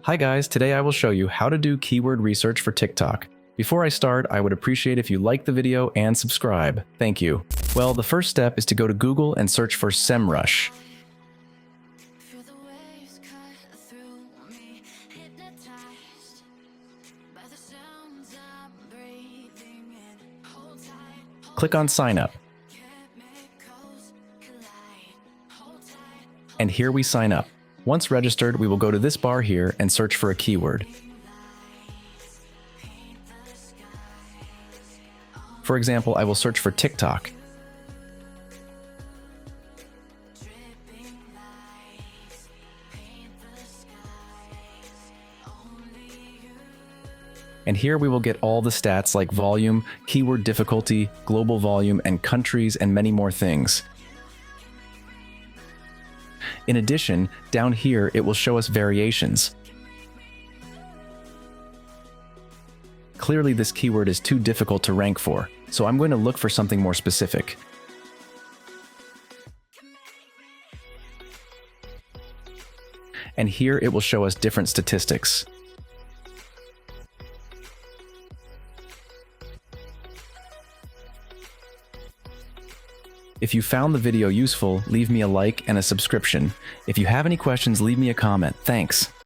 Hi guys, today I will show you how to do keyword research for TikTok. Before I start, I would appreciate if you like the video and subscribe. Thank you. Well, the first step is to go to Google and search for SEMrush. Click on Sign Up. And here we sign up. Once registered, we will go to this bar here and search for a keyword. For example, I will search for TikTok. And here we will get all the stats like volume, keyword difficulty, global volume, and countries, and many more things. In addition, down here it will show us variations. Clearly this keyword is too difficult to rank for, so I'm going to look for something more specific. And here it will show us different statistics. If you found the video useful, leave me a like and a subscription. If you have any questions, leave me a comment. Thanks.